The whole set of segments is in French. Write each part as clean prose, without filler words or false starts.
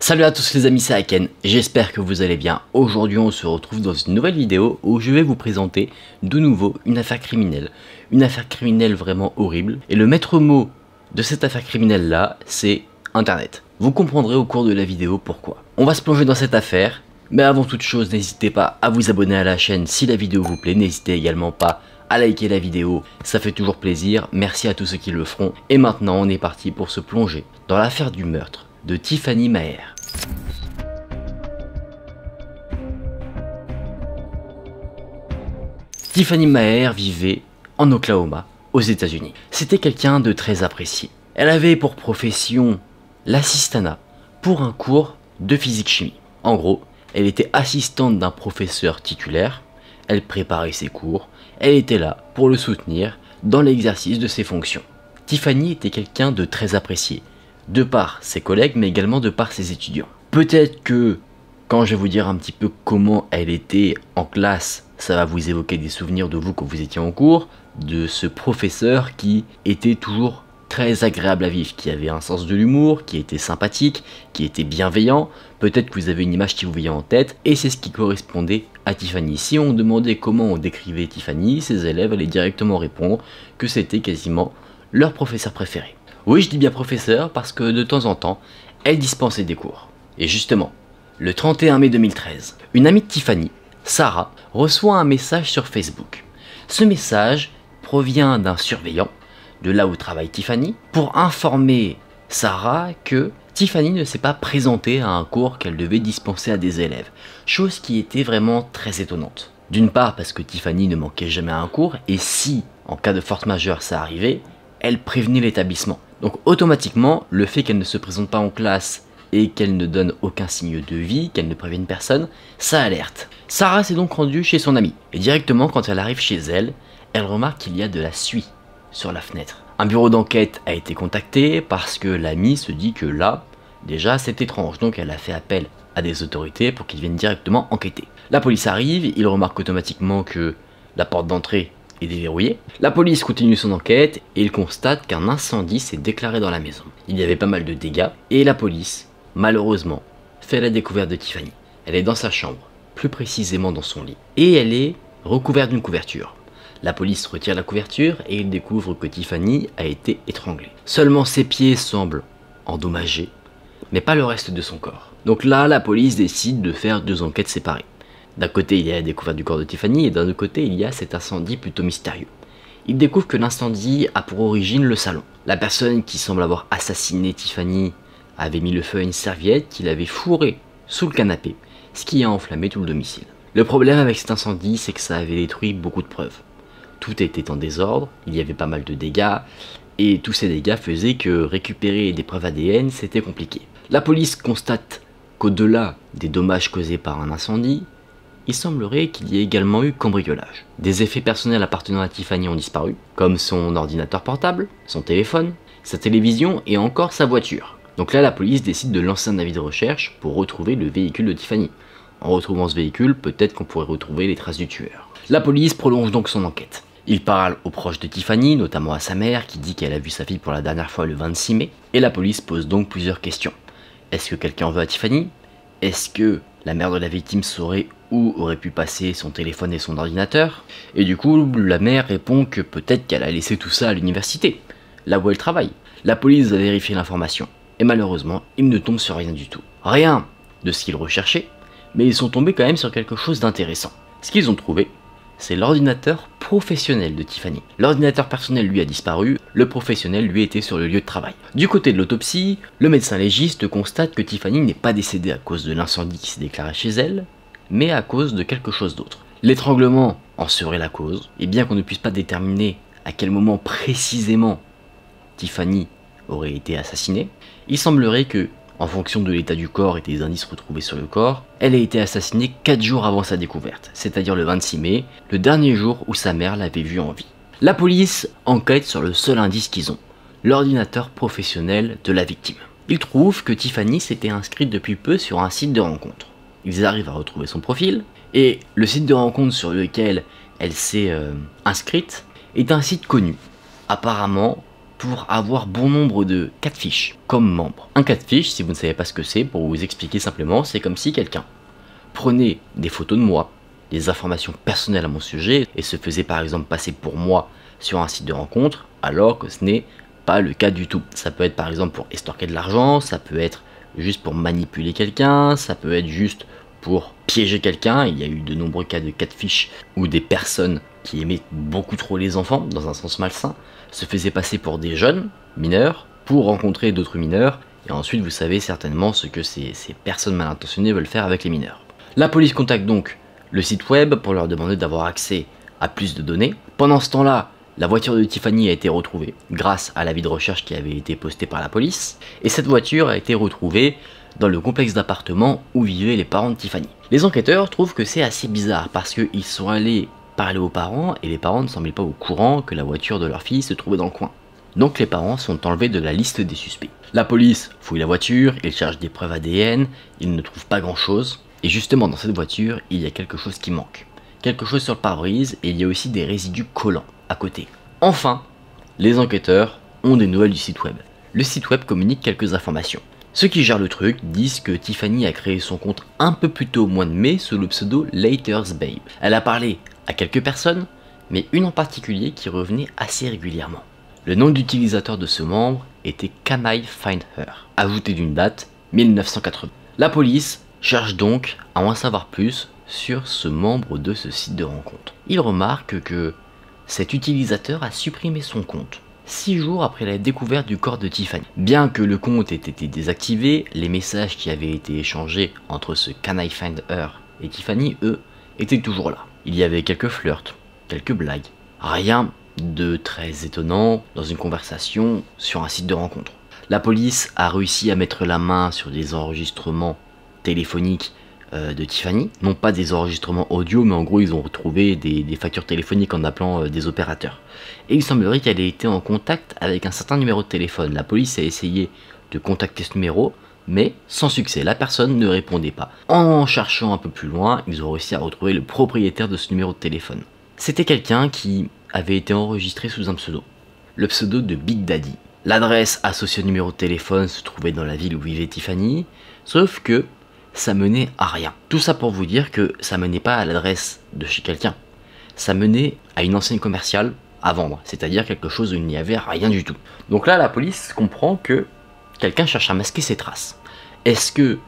Salut à tous les amis, c'est Aken, j'espère que vous allez bien. Aujourd'hui on se retrouve dans une nouvelle vidéo où je vais vous présenter de nouveau une affaire criminelle. Une affaire criminelle vraiment horrible. Et le maître mot de cette affaire criminelle là, c'est Internet. Vous comprendrez au cours de la vidéo pourquoi. On va se plonger dans cette affaire, mais avant toute chose n'hésitez pas à vous abonner à la chaîne si la vidéo vous plaît. N'hésitez également pas à liker la vidéo, ça fait toujours plaisir. Merci à tous ceux qui le feront. Et maintenant on est parti pour se plonger dans l'affaire du meurtre de Tiffany Maher. Tiffany Maher vivait en Oklahoma, aux États-Unis. C'était quelqu'un de très apprécié. Elle avait pour profession l'assistanat pour un cours de physique-chimie. En gros, elle était assistante d'un professeur titulaire, elle préparait ses cours, elle était là pour le soutenir dans l'exercice de ses fonctions. Tiffany était quelqu'un de très apprécié, de par ses collègues mais également de par ses étudiants. Peut-être que quand je vais vous dire un petit peu comment elle était en classe, ça va vous évoquer des souvenirs de vous quand vous étiez en cours, de ce professeur qui était toujours très agréable à vivre, qui avait un sens de l'humour, qui était sympathique, qui était bienveillant. Peut-être que vous avez une image qui vous vient en tête, et c'est ce qui correspondait à Tiffany. Si on demandait comment on décrivait Tiffany, ses élèves allaient directement répondre que c'était quasiment leur professeur préféré. Oui, je dis bien professeur parce que de temps en temps, elle dispensait des cours. Et justement, le 31 mai 2013, une amie de Tiffany, Sarah, reçoit un message sur Facebook. Ce message provient d'un surveillant, de là où travaille Tiffany, pour informer Sarah que Tiffany ne s'est pas présentée à un cours qu'elle devait dispenser à des élèves, chose qui était vraiment très étonnante. D'une part parce que Tiffany ne manquait jamais à un cours, et si, en cas de force majeure, ça arrivait, elle prévenait l'établissement. Donc automatiquement, le fait qu'elle ne se présente pas en classe et qu'elle ne donne aucun signe de vie, qu'elle ne prévienne personne, ça alerte. Sarah s'est donc rendue chez son amie, et directement quand elle arrive chez elle, elle remarque qu'il y a de la suie sur la fenêtre. Un bureau d'enquête a été contacté parce que l'amie se dit que là, déjà c'est étrange, donc elle a fait appel à des autorités pour qu'ils viennent directement enquêter. La police arrive, il remarque automatiquement que la porte d'entrée est déverrouillée. La police continue son enquête et il constate qu'un incendie s'est déclaré dans la maison. Il y avait pas mal de dégâts et la police, malheureusement, fait la découverte de Tiffany. Elle est dans sa chambre, plus précisément dans son lit, et elle est recouverte d'une couverture. La police retire la couverture et il découvre que Tiffany a été étranglée. Seulement ses pieds semblent endommagés, mais pas le reste de son corps. Donc là, la police décide de faire deux enquêtes séparées. D'un côté, il y a la découverte du corps de Tiffany et d'un autre côté, il y a cet incendie plutôt mystérieux. Il découvre que l'incendie a pour origine le salon. La personne qui semble avoir assassiné Tiffany avait mis le feu à une serviette qu'il avait fourrée sous le canapé, ce qui a enflammé tout le domicile. Le problème avec cet incendie, c'est que ça avait détruit beaucoup de preuves. Tout était en désordre, il y avait pas mal de dégâts, et tous ces dégâts faisaient que récupérer des preuves ADN, c'était compliqué. La police constate qu'au-delà des dommages causés par un incendie, il semblerait qu'il y ait également eu cambriolage. Des effets personnels appartenant à Tiffany ont disparu, comme son ordinateur portable, son téléphone, sa télévision et encore sa voiture. Donc là, la police décide de lancer un avis de recherche pour retrouver le véhicule de Tiffany. En retrouvant ce véhicule, peut-être qu'on pourrait retrouver les traces du tueur. La police prolonge donc son enquête. Il parle aux proches de Tiffany, notamment à sa mère, qui dit qu'elle a vu sa fille pour la dernière fois le 26 mai. Et la police pose donc plusieurs questions. Est-ce que quelqu'un en veut à Tiffany? Est-ce que la mère de la victime saurait où aurait pu passer son téléphone et son ordinateur? Et du coup, la mère répond que peut-être qu'elle a laissé tout ça à l'université, là où elle travaille. La police va vérifier l'information. Et malheureusement, ils ne tombent sur rien du tout. Rien de ce qu'ils recherchaient, mais ils sont tombés quand même sur quelque chose d'intéressant. Ce qu'ils ont trouvé, c'est l'ordinateur professionnel de Tiffany. L'ordinateur personnel lui a disparu, le professionnel lui était sur le lieu de travail. Du côté de l'autopsie, le médecin légiste constate que Tiffany n'est pas décédée à cause de l'incendie qui s'est déclaré chez elle, mais à cause de quelque chose d'autre. L'étranglement en serait la cause, et bien qu'on ne puisse pas déterminer à quel moment précisément Tiffany aurait été assassinée, il semblerait que, en fonction de l'état du corps et des indices retrouvés sur le corps, elle a été assassinée 4 jours avant sa découverte, c'est-à-dire le 26 mai, le dernier jour où sa mère l'avait vue en vie. La police enquête sur le seul indice qu'ils ont, l'ordinateur professionnel de la victime. Ils trouvent que Tiffany s'était inscrite depuis peu sur un site de rencontre. Ils arrivent à retrouver son profil, et le site de rencontre sur lequel elle s'est inscrite est un site connu, apparemment pour avoir bon nombre de catfish comme membre. Un catfish, si vous ne savez pas ce que c'est, pour vous expliquer simplement, c'est comme si quelqu'un prenait des photos de moi, des informations personnelles à mon sujet, et se faisait par exemple passer pour moi sur un site de rencontre, alors que ce n'est pas le cas du tout. Ça peut être par exemple pour estorquer de l'argent, ça peut être juste pour manipuler quelqu'un, ça peut être juste pour piéger quelqu'un. Il y a eu de nombreux cas de catfish où des personnes qui aimaient beaucoup trop les enfants, dans un sens malsain, se faisaient passer pour des jeunes mineurs pour rencontrer d'autres mineurs, et ensuite vous savez certainement ce que ces personnes mal intentionnées veulent faire avec les mineurs. La police contacte donc le site web pour leur demander d'avoir accès à plus de données. Pendant ce temps-là, la voiture de Tiffany a été retrouvée grâce à l'avis de recherche qui avait été posté par la police, et cette voiture a été retrouvée dans le complexe d'appartements où vivaient les parents de Tiffany. Les enquêteurs trouvent que c'est assez bizarre parce qu'ils sont allés parler aux parents et les parents ne semblaient pas au courant que la voiture de leur fille se trouvait dans le coin. Donc les parents sont enlevés de la liste des suspects. La police fouille la voiture, ils cherchent des preuves ADN, ils ne trouvent pas grand chose. Et justement dans cette voiture, il y a quelque chose qui manque. Quelque chose sur le pare-brise et il y a aussi des résidus collants à côté. Enfin, les enquêteurs ont des nouvelles du site web. Le site web communique quelques informations. Ceux qui gèrent le truc disent que Tiffany a créé son compte un peu plus tôt au mois de mai sous le pseudo Later's Babe. Elle a parlé à quelques personnes, mais une en particulier qui revenait assez régulièrement. Le nom d'utilisateur de ce membre était Can I Find Her, ajouté d'une date 1980. La police cherche donc à en savoir plus sur ce membre de ce site de rencontre. Il remarque que cet utilisateur a supprimé son compte 6 jours après la découverte du corps de Tiffany. Bien que le compte ait été désactivé, les messages qui avaient été échangés entre ce Can I Find Her et Tiffany, eux, étaient toujours là. Il y avait quelques flirts, quelques blagues, rien de très étonnant dans une conversation sur un site de rencontre. La police a réussi à mettre la main sur des enregistrements téléphoniques de Tiffany, non pas des enregistrements audio, mais en gros ils ont retrouvé des factures téléphoniques en appelant des opérateurs. Et il semblerait qu'elle ait été en contact avec un certain numéro de téléphone. La police a essayé de contacter ce numéro, mais sans succès, la personne ne répondait pas. En cherchant un peu plus loin, ils ont réussi à retrouver le propriétaire de ce numéro de téléphone. C'était quelqu'un qui avait été enregistré sous un pseudo, le pseudo de Big Daddy. L'adresse associée au numéro de téléphone se trouvait dans la ville où vivait Tiffany, sauf que ça menait à rien. Tout ça pour vous dire que ça menait pas à l'adresse de chez quelqu'un, ça menait à une enseigne commerciale à vendre, c'est-à-dire quelque chose où il n'y avait rien du tout. Donc là, la police comprend que quelqu'un cherche à masquer ses traces. Est-ce que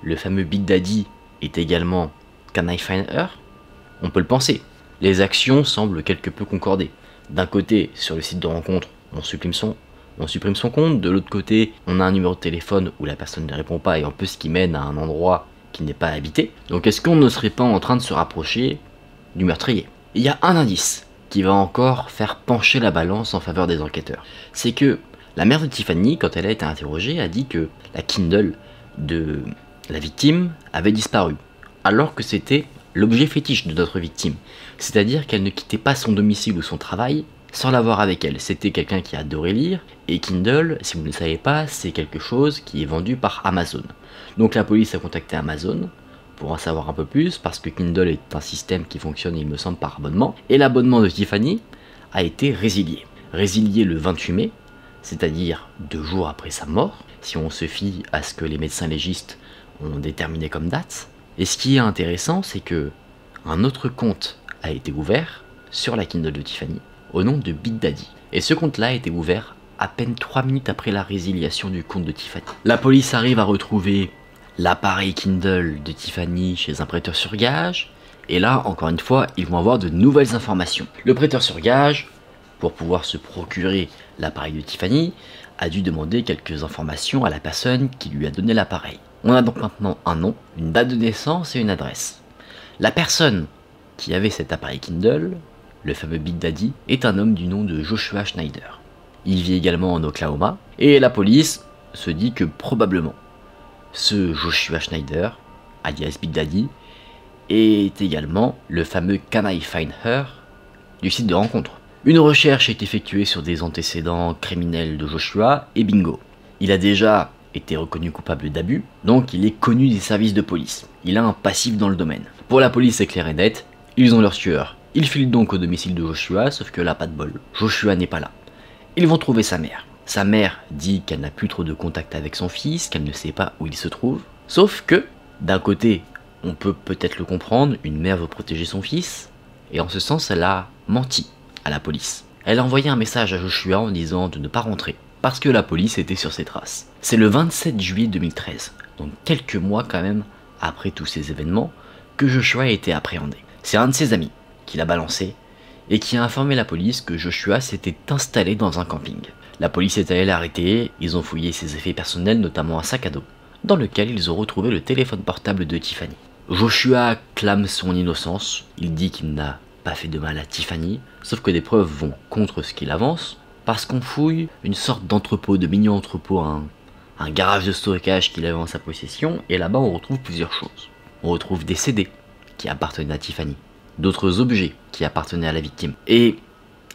le fameux Big Daddy est également Can I Find Her? On peut le penser. Les actions semblent quelque peu concorder. D'un côté, sur le site de rencontre, on supprime son compte. De l'autre côté, on a un numéro de téléphone où la personne ne répond pas et en plus qui mène à un endroit qui n'est pas habité. Donc est-ce qu'on ne serait pas en train de se rapprocher du meurtrier? Il y a un indice qui va encore faire pencher la balance en faveur des enquêteurs. C'est que la mère de Tiffany, quand elle a été interrogée, a dit que la Kindle de la victime avait disparu, alors que c'était l'objet fétiche de notre victime. C'est-à-dire qu'elle ne quittait pas son domicile ou son travail sans l'avoir avec elle. C'était quelqu'un qui adorait lire, et Kindle, si vous ne le savez pas, c'est quelque chose qui est vendu par Amazon. Donc la police a contacté Amazon pour en savoir un peu plus, parce que Kindle est un système qui fonctionne, il me semble, par abonnement, et l'abonnement de Tiffany a été résilié. Résilié le 28 mai, c'est-à-dire 2 jours après sa mort, si on se fie à ce que les médecins légistes ont déterminé comme date. Et ce qui est intéressant, c'est que un autre compte a été ouvert sur la Kindle de Tiffany, au nom de Big Daddy. Et ce compte-là a été ouvert à peine 3 minutes après la résiliation du compte de Tiffany. La police arrive à retrouver l'appareil Kindle de Tiffany chez un prêteur sur gage, et là, encore une fois, ils vont avoir de nouvelles informations. Le prêteur sur gage, pour pouvoir se procurer l'appareil de Tiffany, a dû demander quelques informations à la personne qui lui a donné l'appareil. On a donc maintenant un nom, une date de naissance et une adresse. La personne qui avait cet appareil Kindle, le fameux Big Daddy, est un homme du nom de Joshua Schneider. Il vit également en Oklahoma, et la police se dit que probablement ce Joshua Schneider, alias Big Daddy, est également le fameux Can I Find Her du site de rencontre. Une recherche est effectuée sur des antécédents criminels de Joshua, et bingo. Il a déjà été reconnu coupable d'abus, donc il est connu des services de police. Il a un passif dans le domaine. Pour la police, c'est clair et net, ils ont leur tueur. Ils filent donc au domicile de Joshua, sauf que là, pas de bol. Joshua n'est pas là. Ils vont trouver sa mère. Sa mère dit qu'elle n'a plus trop de contact avec son fils, qu'elle ne sait pas où il se trouve. Sauf que, d'un côté, on peut peut-être le comprendre, une mère veut protéger son fils, et en ce sens, elle a menti à la police. Elle a envoyé un message à Joshua en disant de ne pas rentrer, parce que la police était sur ses traces. C'est le 27 juillet 2013, donc quelques mois quand même après tous ces événements, que Joshua a été appréhendé. C'est un de ses amis qui l'a balancé, et qui a informé la police que Joshua s'était installé dans un camping. La police est allée l'arrêter, ils ont fouillé ses effets personnels, notamment un sac à dos, dans lequel ils ont retrouvé le téléphone portable de Tiffany. Joshua clame son innocence, il dit qu'il n'a pas fait de mal à Tiffany, sauf que des preuves vont contre ce qu'il avance, parce qu'on fouille une sorte d'entrepôt, de mini-entrepôt, un garage de stockage qu'il avait en sa possession, et là-bas on retrouve plusieurs choses. On retrouve des CD qui appartenaient à Tiffany, d'autres objets qui appartenaient à la victime. Et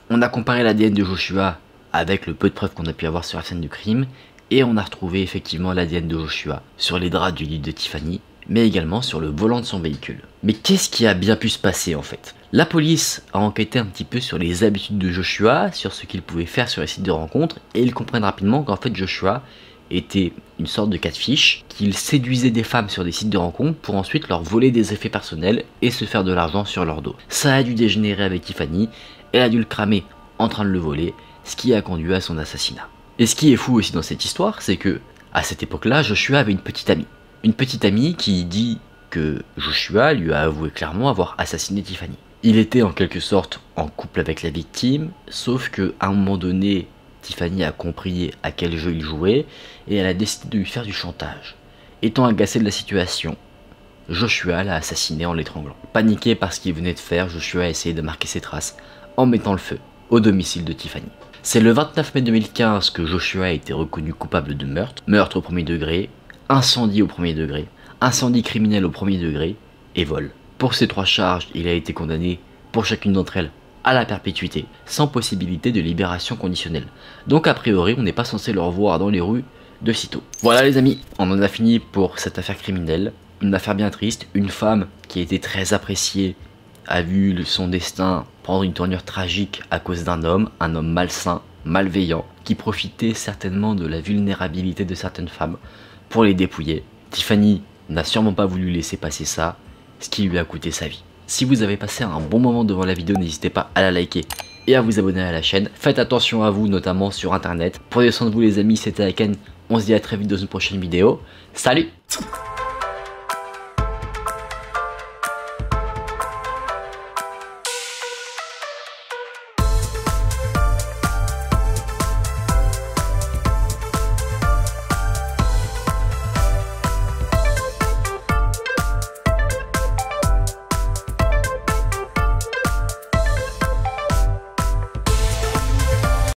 on a comparé l'ADN de Joshua avec le peu de preuves qu'on a pu avoir sur la scène du crime, et on a retrouvé effectivement l'ADN de Joshua sur les draps du lit de Tiffany, mais également sur le volant de son véhicule. Mais qu'est-ce qui a bien pu se passer en fait? La police a enquêté un petit peu sur les habitudes de Joshua, sur ce qu'il pouvait faire sur les sites de rencontres, et ils comprennent rapidement qu'en fait Joshua était une sorte de catfish, qu'il séduisait des femmes sur des sites de rencontres pour ensuite leur voler des effets personnels et se faire de l'argent sur leur dos. Ça a dû dégénérer avec Tiffany, elle a dû le cramer en train de le voler, ce qui a conduit à son assassinat. Et ce qui est fou aussi dans cette histoire, c'est que à cette époque-là, Joshua avait une petite amie. Une petite amie qui dit que Joshua lui a avoué clairement avoir assassiné Tiffany. Il était en quelque sorte en couple avec la victime, sauf que à un moment donné, Tiffany a compris à quel jeu il jouait et elle a décidé de lui faire du chantage. Étant agacé de la situation, Joshua l'a assassiné en l'étranglant. Paniqué par ce qu'il venait de faire, Joshua a essayé de marquer ses traces en mettant le feu au domicile de Tiffany. C'est le 29 mai 2015 que Joshua a été reconnu coupable de meurtre, meurtre au premier degré, incendie au premier degré, incendie criminel au premier degré et vol. Pour ces 3 charges, il a été condamné pour chacune d'entre elles à la perpétuité, sans possibilité de libération conditionnelle. Donc a priori, on n'est pas censé le revoir dans les rues de sitôt. Voilà les amis, on en a fini pour cette affaire criminelle. Une affaire bien triste, une femme qui a été très appréciée a vu son destin prendre une tournure tragique à cause d'un homme malsain, malveillant, qui profitait certainement de la vulnérabilité de certaines femmes pour les dépouiller. Tiffany n'a sûrement pas voulu laisser passer ça, ce qui lui a coûté sa vie. Si vous avez passé un bon moment devant la vidéo, n'hésitez pas à la liker et à vous abonner à la chaîne. Faites attention à vous, notamment sur internet. Prenez soin de vous les amis, c'était Aken. On se dit à très vite dans une prochaine vidéo. Salut!